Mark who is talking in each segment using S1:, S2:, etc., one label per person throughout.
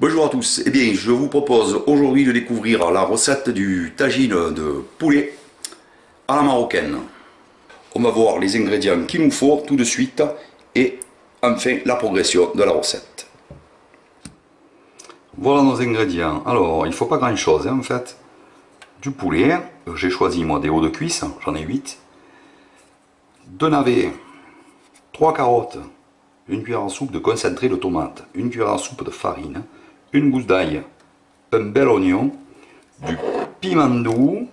S1: Bonjour à tous, eh bien je vous propose aujourd'hui de découvrir la recette du tagine de poulet à la marocaine. On va voir les ingrédients qu'il nous faut tout de suite et enfin la progression de la recette. Voilà nos ingrédients. Alors il ne faut pas grand chose en fait. Du poulet, j'ai choisi moi des hauts de cuisse, j'en ai 8. 2 navets, 3 carottes, une cuillère à soupe de concentré de tomate, une cuillère à soupe de farine, une gousse d'ail, un bel oignon, du piment doux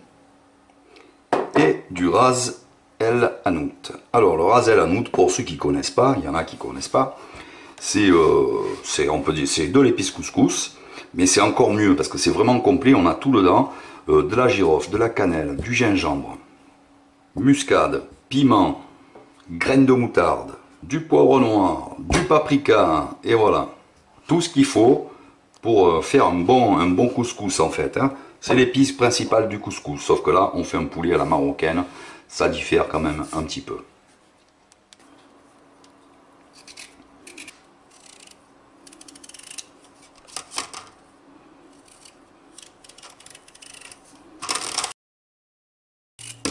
S1: et du ras el hanout. Alors le ras el hanout, pour ceux qui ne connaissent pas, il y en a qui ne connaissent pas, on peut dire c'est de l'épice couscous, mais c'est encore mieux parce que c'est vraiment complet, on a tout dedans, de la girofle, de la cannelle, du gingembre, muscade, piment, graines de moutarde, du poivre noir, du paprika, et voilà, tout ce qu'il faut pour faire un bon couscous en fait. Hein. C'est l'épice principale du couscous, sauf que là on fait un poulet à la marocaine, ça diffère quand même un petit peu.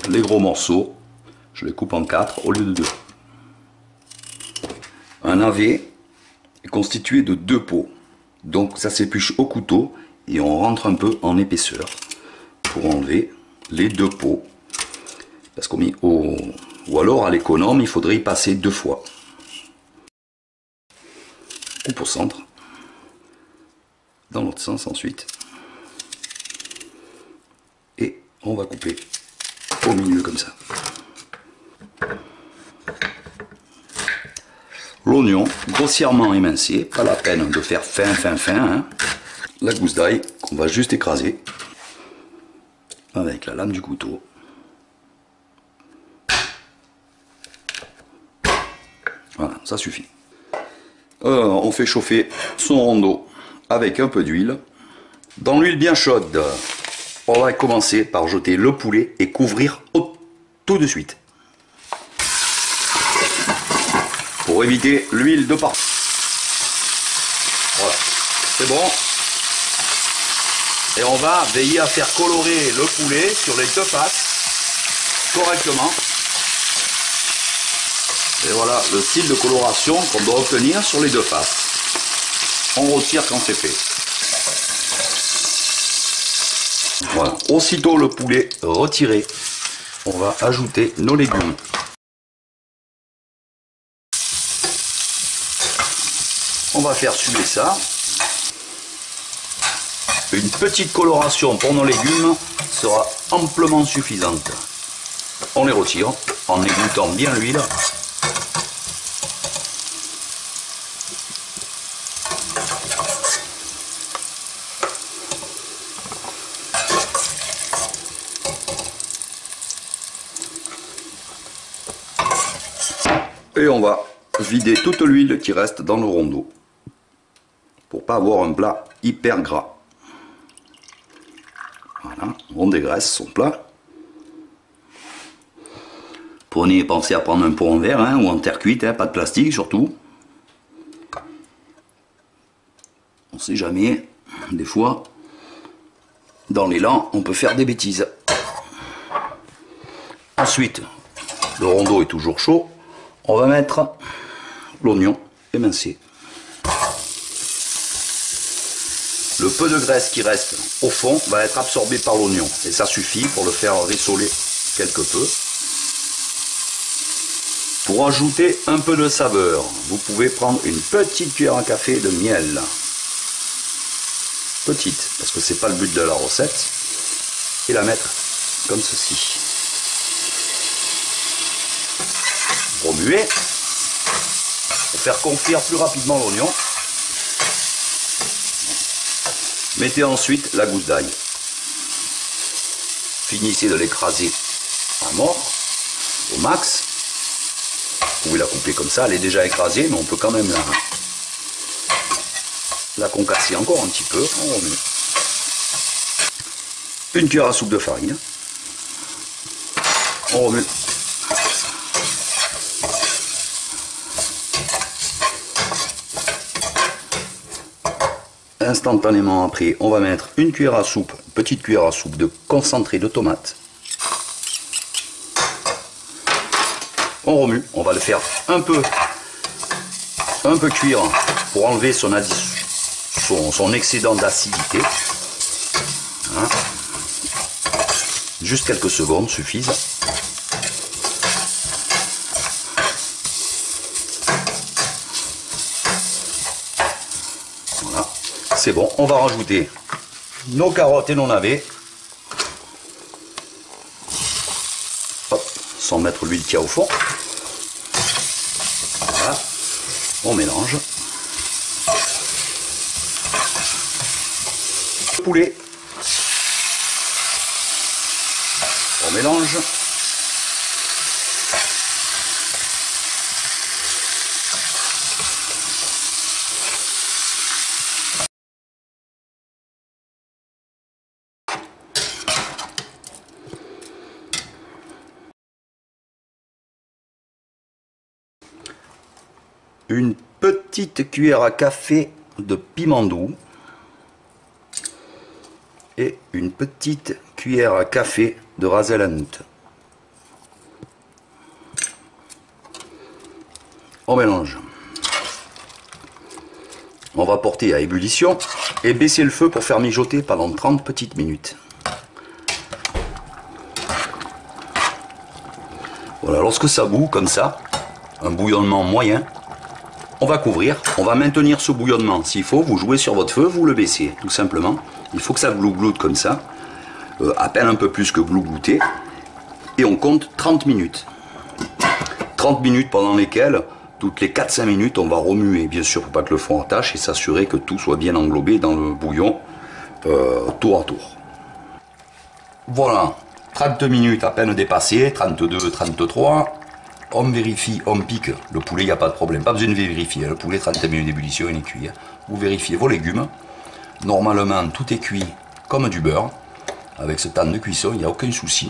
S1: Les gros morceaux, je les coupe en 4 au lieu de 2. Un navet est constitué de 2 peaux. Donc ça s'épluche au couteau et on rentre un peu en épaisseur pour enlever les 2 peaux. Parce qu'on met ou alors à l'économe, il faudrait y passer 2 fois. Coupe au centre. Dans l'autre sens ensuite. Et on va couper au milieu comme ça. L'oignon grossièrement émincé, pas la peine de faire fin. Hein. La gousse d'ail qu'on va juste écraser avec la lame du couteau. Voilà, ça suffit. On fait chauffer son rond d'eau avec un peu d'huile. Dans l'huile bien chaude, on va commencer par jeter le poulet et couvrir tout de suite. Pour éviter l'huile de partout. Voilà, c'est bon. Et on va veiller à faire colorer le poulet sur les 2 faces correctement. Et voilà le style de coloration qu'on doit obtenir sur les 2 faces. On retire quand c'est fait. Voilà, aussitôt le poulet retiré, on va ajouter nos légumes. On va faire suer ça. Une petite coloration pour nos légumes sera amplement suffisante. On les retire en égoutant bien l'huile. Et on va vider toute l'huile qui reste dans le rondeau pour pas avoir un plat hyper gras. Voilà, on dégraisse son plat. Pensez à prendre un pot en verre hein, ou en terre cuite, hein, pas de plastique surtout. On sait jamais, des fois, dans l'élan, on peut faire des bêtises. Ensuite, le rondeau est toujours chaud. On va mettre l'oignon émincé. Le peu de graisse qui reste au fond va être absorbé par l'oignon. Et ça suffit pour le faire rissoler quelque peu. Pour ajouter un peu de saveur, vous pouvez prendre une petite cuillère à café de miel. Petite, parce que c'est pas le but de la recette. Et la mettre comme ceci. Remuer pour faire confire plus rapidement l'oignon. Mettez ensuite la gousse d'ail. Finissez de l'écraser à mort, au max. Vous pouvez la couper comme ça, elle est déjà écrasée, mais on peut quand même la concasser encore un petit peu. On remet une cuillère à soupe de farine. On remet instantanément après, on va mettre une cuillère à soupe, petite cuillère à soupe de concentré de tomate. On remue, on va le faire un peu cuire pour enlever son excédent d'acidité. Voilà. Juste quelques secondes suffisent. Voilà, c'est bon. On va rajouter nos carottes et nos navets. Hop, sans mettre l'huile qu'il y a au fond. Voilà, on mélange. Le poulet. On mélange. Une petite cuillère à café de piment doux et une petite cuillère à café de ras el hanout. On mélange. On va porter à ébullition et baisser le feu pour faire mijoter pendant 30 petites minutes. Voilà, lorsque ça bout comme ça, un bouillonnement moyen, on va couvrir, on va maintenir ce bouillonnement. S'il faut, vous jouez sur votre feu, vous le baissez, tout simplement. Il faut que ça glougloute comme ça, à peine un peu plus que glouglouter. Et on compte 30 minutes. 30 minutes pendant lesquelles, toutes les 4-5 minutes, on va remuer, bien sûr, pour pas que le fond attache et s'assurer que tout soit bien englobé dans le bouillon, tour à tour. Voilà, 30 minutes à peine dépassées, 32, 33. On vérifie, on pique, le poulet, il n'y a pas de problème, pas besoin de vérifier, le poulet 30 minutes d'ébullition, il est cuit. Vous vérifiez vos légumes, normalement tout est cuit comme du beurre, avec ce temps de cuisson, il n'y a aucun souci.